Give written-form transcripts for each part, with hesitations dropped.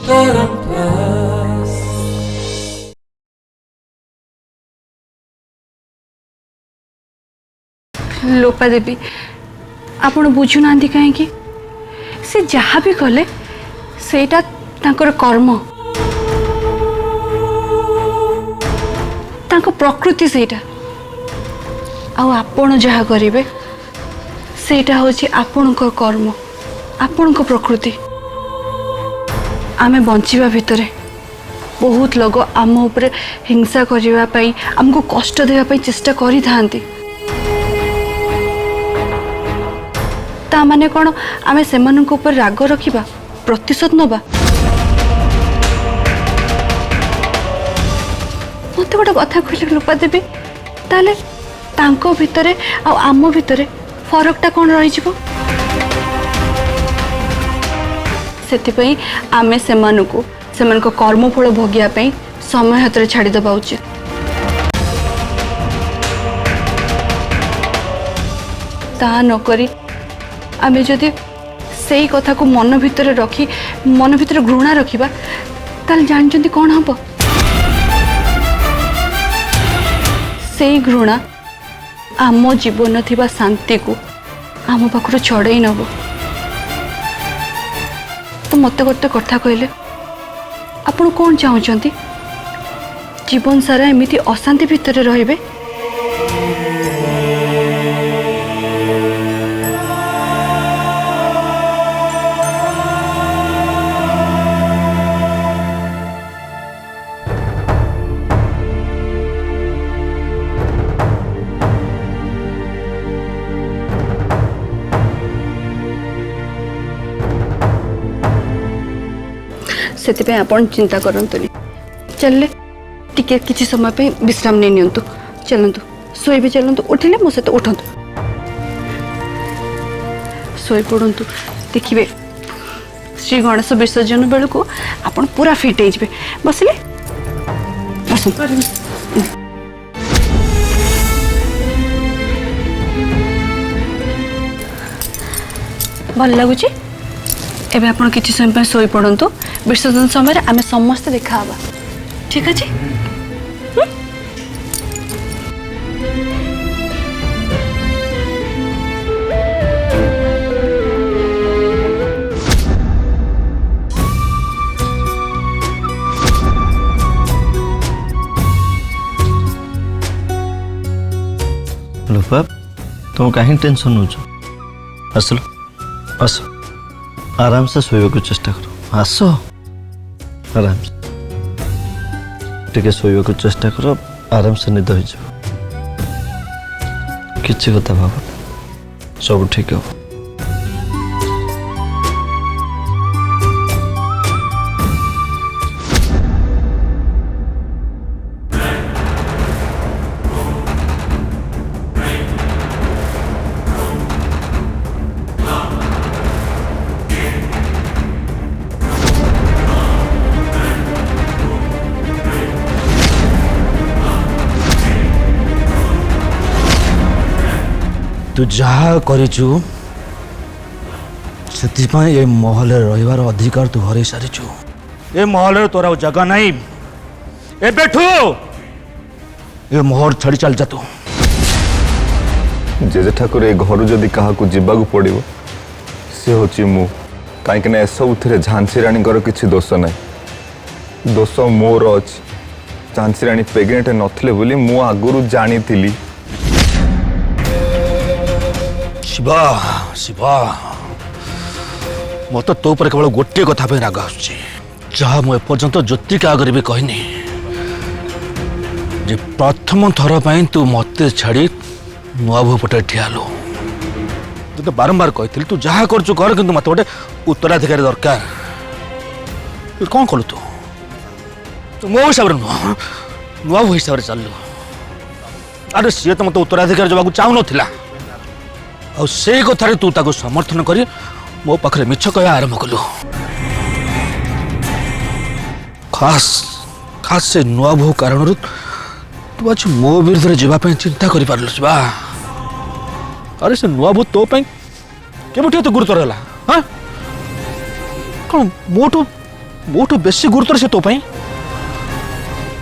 लोपा देवी आपण बुझुना कहीं से जहाँ भी कले सेटा तांकर कर्म तांको प्रकृति सेटा आपण जहाँ करेंगे सेटा होची आपण कर्म आपण प्रकृति आमे बंचिबा भितरे बहुत लोग आम उपरे हिंसा करने आमको कष्ट देवाई चेष्टा करी थांती ता माने कौन आमे सेमानक ऊपर राग रखिबा प्रतिशोध नबा मत गोटे कथा कहले लोपा देवी ताले तांको भितरे आ आम भितरे फरकटा कौन रही सेतिपई आमे सेमानकु सेमानक कर्मफल भोगिया पई समय हाथ छाड़ी दबा उचित ता नकरी आमे जदि सेई कथा को मन भितर रखी मन भितर घृणा रखिबा ताल जानचंती कौन हम सेई घृणा आम जीवन थिबा शांति को आम पाखर छड़ई नब तो मत गोटे कथा कहले आपण कौन चाहते जीवन सारा एमती अशांति भितर रहिबे से आपण चिंता करंतुनी चलले टिके किछि समय पे विश्राम नहीं नियंतु चलंतु सोई भी चलंतु उठिले मो सहित उठंतु सोई पड़ंतु देखिबे श्री गणेश विसर्जन बेलू को आपण पूरा फिट हो जाए बसले बस भल लगुच एबे आपण किछि समय पे सोई पड़ंतु विसर्जन समय आमे समस्त देखा हवा ठीक अच्छे लोपा तुम कहीं टेंशन नौ आसलो आस आराम से सोया को चेष्टा करो आस आराम से टिके सोया को चेष्टा करो आराम से निद हो जाओ किसी कथा भाव सब ठीक हो तू जहा करिचु से ये महल रहिबार अधिकार तू हरई सारिचु ए महल तोरा जगह नहीं ए बैठू ये महल छाड़ी चल जा तू जेजे ठाकुर ए घर जदि क्या जीवाक पड़ो सी हूँ मु कहीं एसबुथ झांसी राणी किसी दोष ना दोष मोर अच्छी झांसी राणी प्रेग्नेंट नथिले बोली मु आगुरु जानी थिली शिवा शिवा मत तो पर केवल गोटे कथा पे राग आसुची जहाँ मु एपर्यंत ज्योति के आगे भी कहनी जे प्रथम थर पर तू मत छाड़ी नुआभू पटे ठियालु तो बारंबार कही तू जहाँ कर किंतु मत गोटे उत्तराधिकारी दरकार कौन कलु तू मो हिसाब से नुह नुआभू हिसाब से चलु अरे सी तो मत उत्तराधिकारी जवाक चाहू ना आ से कथार तू ताको समर्थन कर मो पाखे मिछ कह आरंभ कलु खास खास से नुआ बहु कारण तू आज मो विरुद्ध जावाई चिंता कर पार्लु अरे से नुआ बहु तो के तो गुरुतर है हाँ कौन मोटू मोठू बेसी गुरुतर से तो पाई।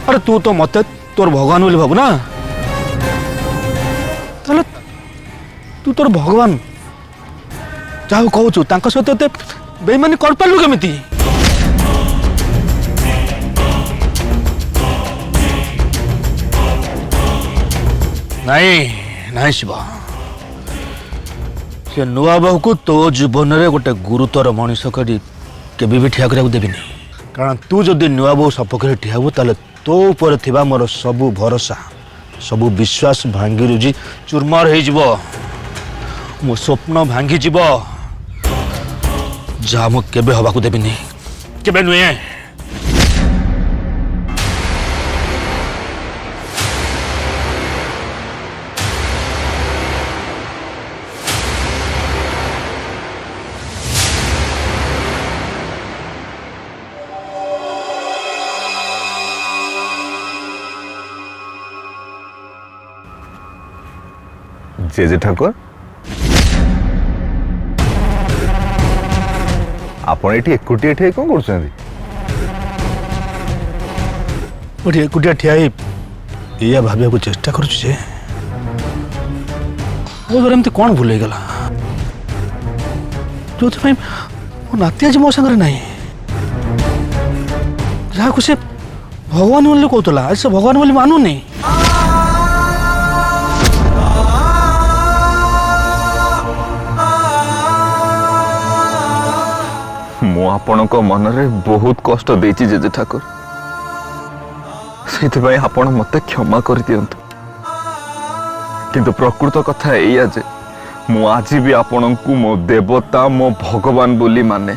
अरे तू तो मत तोर भगवान बोली भाबू ना, ताले तू तोर भगवान जाऊ कहूचु तांका सहित एते बेईमानी कर पालु केमिति? नहीं नहीं शिव, से नुआ बहु को तो जीवन में गोटे गुरुतर मनीष करी केबे भी ठिया करिया देबिनी। कारण तू जदि नुआ बहु सपक्ष ठियाबू ताले तो ऊपर थिबा मोर सबु भरोसा सबु विश्वास भांगी रुजी चुरमार हो जीवो, मो स्वप्न भांगी जीव, जहाँ मु केबे हबाकू देबिनी, केबे नुए। जेजे ठाकुर आपण एटी एकुटिया ठिया कौन करछंती? ओटी एकुटिया ठिया या भाबिया को चेष्टा करूछु जे ओ बेर एमती कोन भूल गला जो भाई मो नाती आज मो संगे नहीं, जहाँ को से भगवान बोली कहला आज से भगवान बोली मानु नहीं। मु आपणक मनरे बहुत कष्ट देछि जेजे ठाकुर, सेथिबाई आपण मते क्षमा कर दियंतु। किंतु प्रकृत कथा एया जे मु आज भी आपणकु मो देवता मो भगवान बोली माने।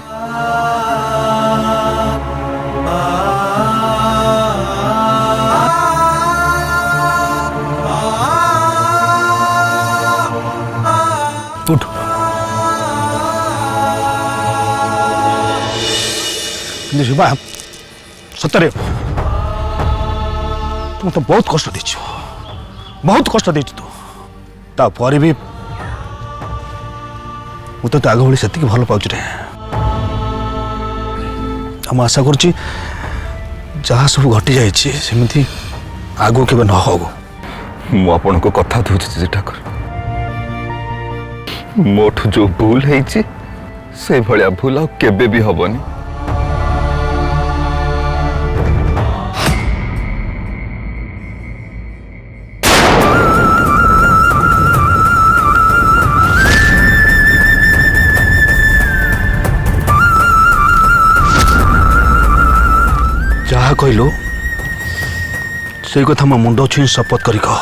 उठ शिवा, सतरे तुम तो बहुत कष्ट देछ, बहुत कष्ट देछ तू, तापर भी मु तो आग भली सेतिक भल पाउछ रे। हम आशा करछि जहाँ सब घटी जाइछि सेमिति आगो केबे न हो। मु आपणको कथा दूछि जे ठाकुर, मोठु जो भूल ହେଇछि से भलिया भूल आ केबे भी हबनी। जहाँ कहलु से कथा मो मुंड छुई शपथ करी कह।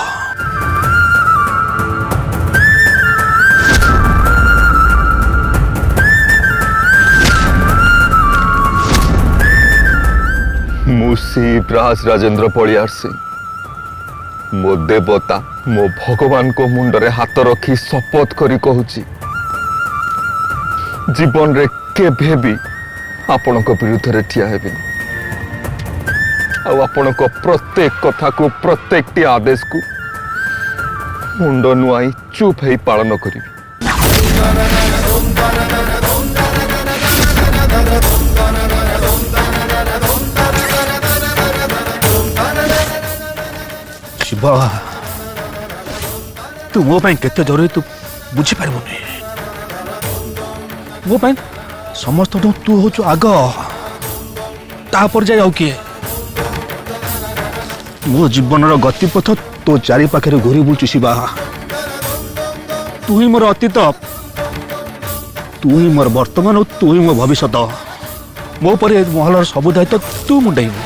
मुसी ब्राज राजेंद्र पलियार सिंह मो देवता मो भगवान को मुंडरे हाथ रखी शपथ करी कहूची जीवन रे केभे भी आपणक विरुद्ध रे ठिया हेबिनी। आपणक प्रत्येक कथा को प्रत्येक आदेश को मुंड नुआई चुप है पालन करी। शिवा, तू मो पाई केते जरूरी तू बुझी पारबुनी। मो पाई समस्त तू होचु आग, तापर जाय आउ किए। मो जीवन गतिपथ तो चारि पाखे घूरी बुलचु शिवा। तू ही मोर अतीत, तू ही मोर वर्तमान, तू ही मो भविष्य। मो पर महलर सबु दायित्व तू मुंडाइबु।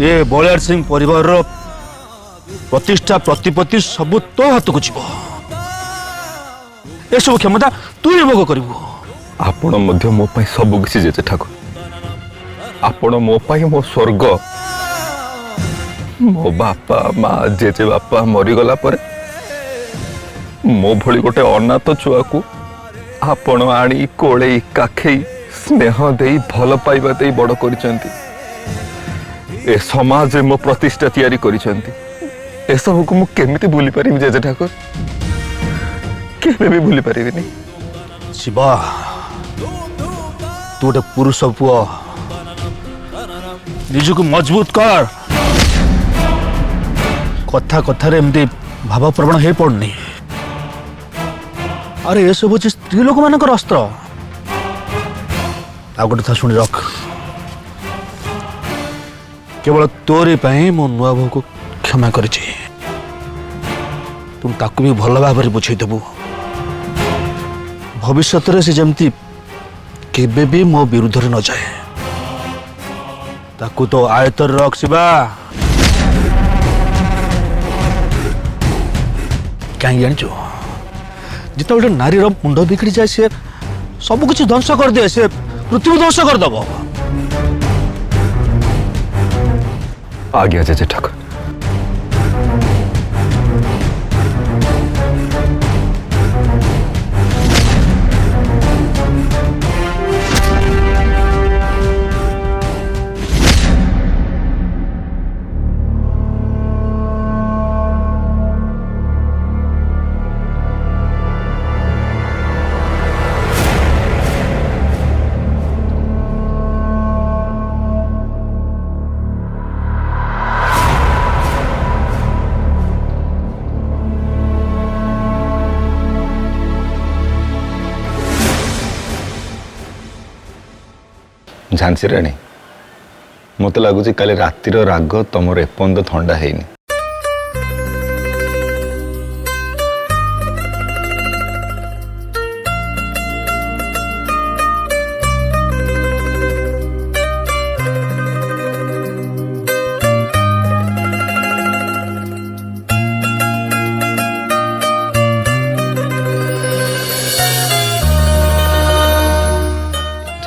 ये बलियार सिंह परिवार प्रतिष्ठा प्रतिपत्ति सबु तो हाथ को जीव। ए सब क्षमता तू ही भोग करिबु। आपण मध्य मो पाई सब किछि जेजे ठाकुर। आपण मो पाई मो स्वर्ग। मो बापा माँ जेजे बापा मरीगला पर मो भली गोटे अनाथ छुआ को आपण आनी कोले काखेई स्नेह देई भल पाइबा देई बड़ करिसेंती। ए समाज मो प्रतिष्ठा तैयारी करिसेंती। ए सब को मु केमिति भूली पारिबि जेजे ठाकुर? केबे भी भूली पारिबिनी। शिवा, तू गोटे पुरुष पुओ निजको मजबूत कर कथा कथार एमती भावप्रवण हो पड़नी अरे ये सब हूँ स्त्री लोक मान अस्त्र आ गोटे था शुणी रख केवल तोरी पाई मो नुआ बहू को क्षमा कर तुम ताकू भी भल भाव बुझेदेबू भविष्य से जमती केबे भी मो विरुद्ध न जाए ताकू तो आयतर रख शिवा कहीं जान जिते गोटे नारी मुंड बिगड़ी जाए सी सब कुछ ध्वंस कर दिए से पृथ्वी ध्वंस करदेव आज्ञा जय ठाकुर। झांसी राणी मत लगुच काली रातिर राग तुमर एपर्यंत थंडा है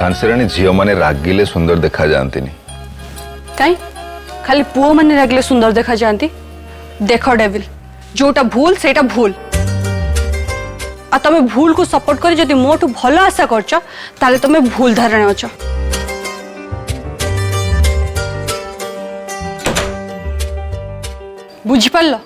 झांसी राणी झील मैंने रागिले सुंदर देखा जाती कहीं खाली पुओ मैंने रागिले सुंदर देखा जाती देख डेविल जोटा भूल सेटा भूल आ तमे भूल को सपोर्ट कर जदि मोटू भल आशा करछ ताले तमे भूल धारणा अछ बुझी पारल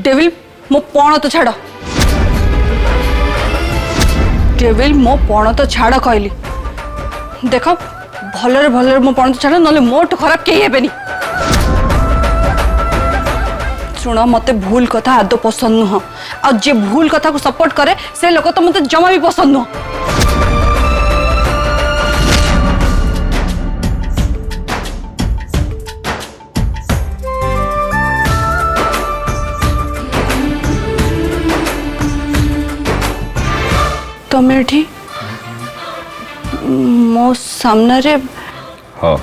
डेविल मो पौण तो छाड़ डेविल मो पौण तो छाड़ कहली देख भलरे भलरे मो पौण तो छाड़ नले मोट खराब केही हेबेनी सुन मते भूल कथा आदो पसंद नुह आ जे भूल कथा को सपोर्ट करे से लोक तो मते जमा भी पसंद नुह तमें मो सामने रे हाँ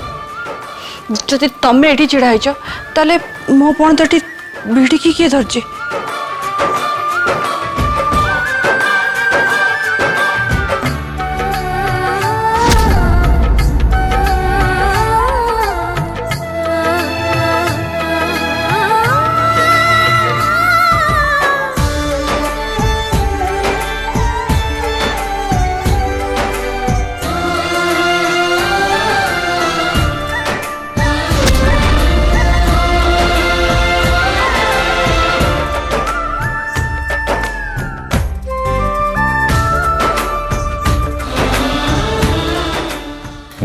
जदि तमें एठी छिड़ा हैछ ताले मो पण तटी बीड़ी की किए धरजे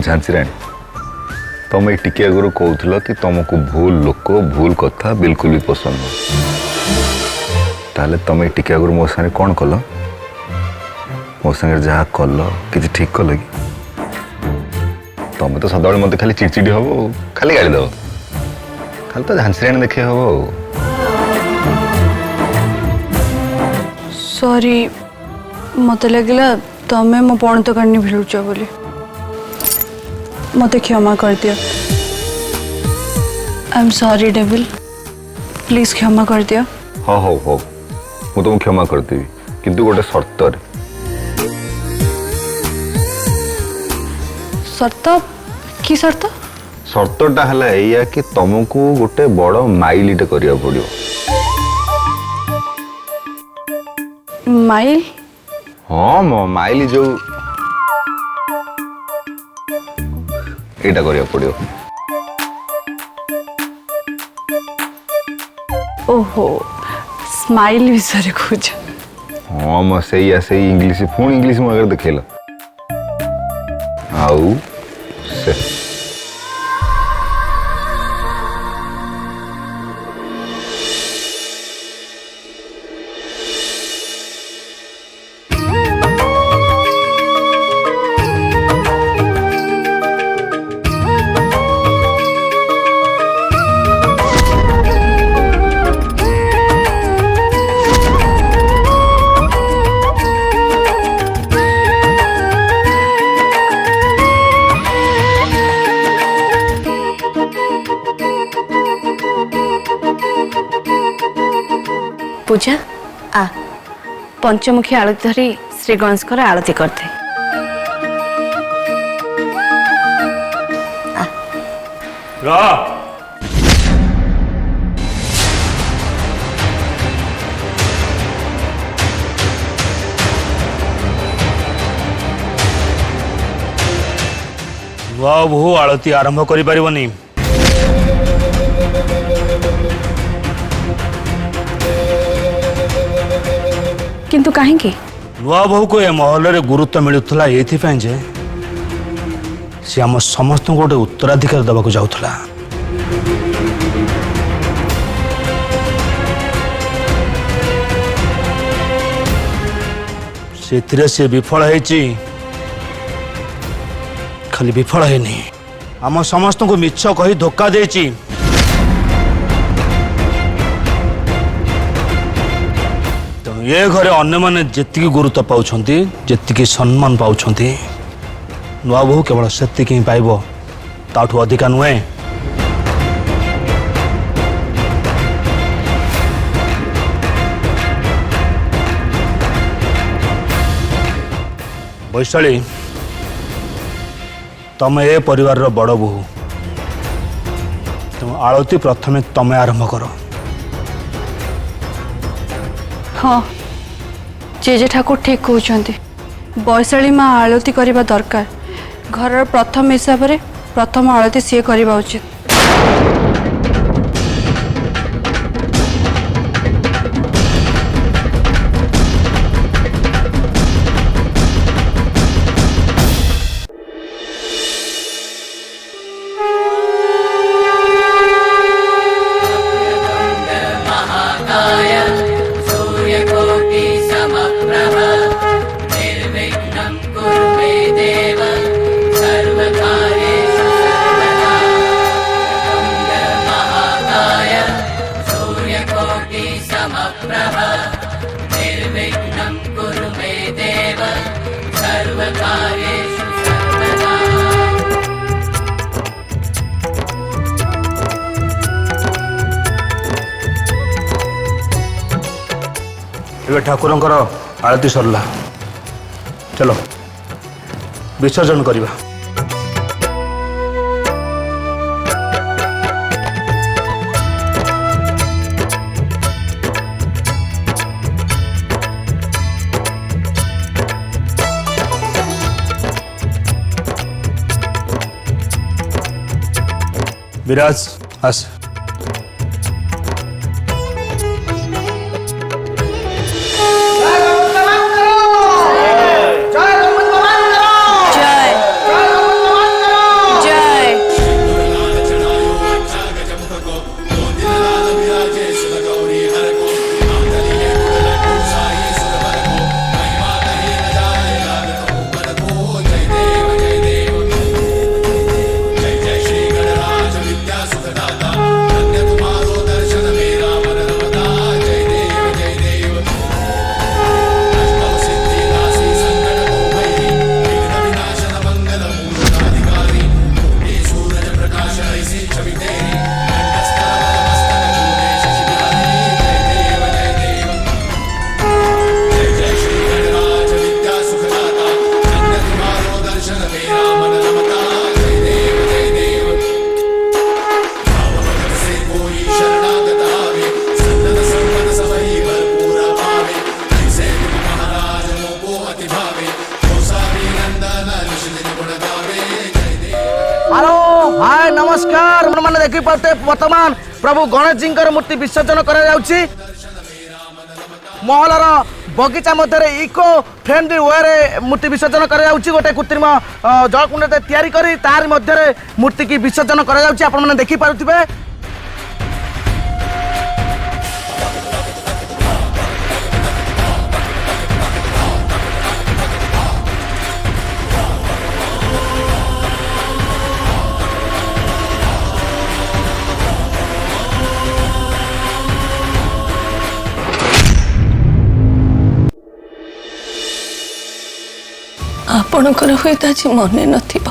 झांसी राणी तुम ये टिके आगु कहूल कि तुमको भूल लोक भूल कथा बिल्कुल भी पसंद ताले तुम ये टिके आगु मो संगे कौन कल मो संगे जहाँ कल कि ठीक कल कि तुम तो सदा मत खाली चिड़चिड़ी हम खाली गाड़ी दब खाली तो झांसी राणी देखे हम सॉरी मत लगिला तमें मो पौण तो कानी भिड़ुच बोली मत क्षमा कर दिया I am sorry devil please क्षमा कर दिया हाँ हाँ हाँ मुझे तुमको क्षमा करदेवी किंतु गोटे शर्त शर्त की शर्त शर्तटा है या कि तुमको गोटे बड़ माइलटे करिया पड़ो स्माइल हाँ मो माइली जो एटा करिया पड़ियो। ओहो स्माइल विषय खोज हाँ मो सही इंग्लिश फोन इंग्लिश में अगर देखेला आउ से पूजा आ पंचमुखी आरती धरी श्री गणेश आरती करते नुआ बोहू आरती आरंभ करि परिबनी। किंतु कहीं नुआ बोहू को ए महल गुरुत्व मिलूला ये सी आम समस्त गोटे उत्तराधिकार दबा जाऊला। से विफल है खाली विफल है आम समस्त को मिछ कही धोखा देची। ये घरे अन्य माने जेतिकी गुरुत्व पाउछंती जेतिकी सम्मान पाउछंती नुआ बोहू केवल सेतिकी ही पाइबो ताठू अधिका नुहे। वैशाली तमे ए परिवार रो बड़ बोहू तुम आरती प्रथमे तमे आरंभ करो। हाँ जेजे ठाकुर ठीक कहते वैशाली माँ आलती करने दरकार घर प्रथम हिसाब से प्रथम आलती सी करवा उचित। ठाकुर आरती सरला चलो विसर्जन करवा। विराज आस हेलो हाय नमस्कार मैंने देखी पाते वर्तमान प्रभु गणेश जी मूर्ति विसर्जन करा जाउछि महलर बगीचा मध्य इको फ्रेंडली वे मूर्ति विसर्जन करा जाउछि गोटे कृत्रिम जलकुंड तैयारी करी तार मध्य मूर्ति की विसर्जन करा जाउछि आपण माने देखि पारुथिबे। आपणकर हुए आज मन नथिब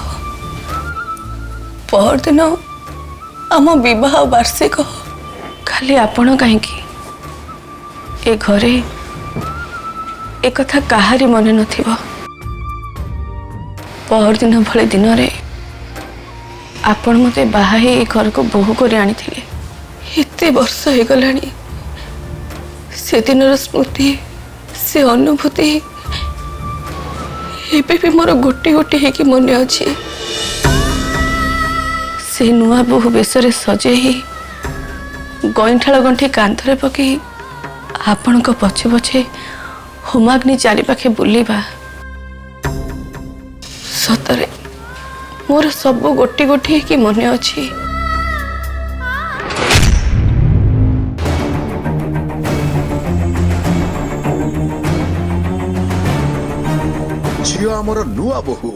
परदिन आम विवाह वार्षिक खाली आपण कहीं ए घरे एक कथा काहारी मन नथिब परदिन भले दिन रे आपण मते बाहा हे घर को बोहू कर आनी एते वर्ष हो गलानी से दिनर स्मृति से अनुभूति एबे भी मोर गोटे गोटे हेकी मन अच्छे से नुआ बोहू बेसरे सजे ही गईठाल गंठी कांधरे पकई आपण पछे पछे होमाग्नि चारिपाखे बुलेबा सतरे मोर सब गोटे गोटे हेकी मन अच्छी। झियो आमर नुआ बोहू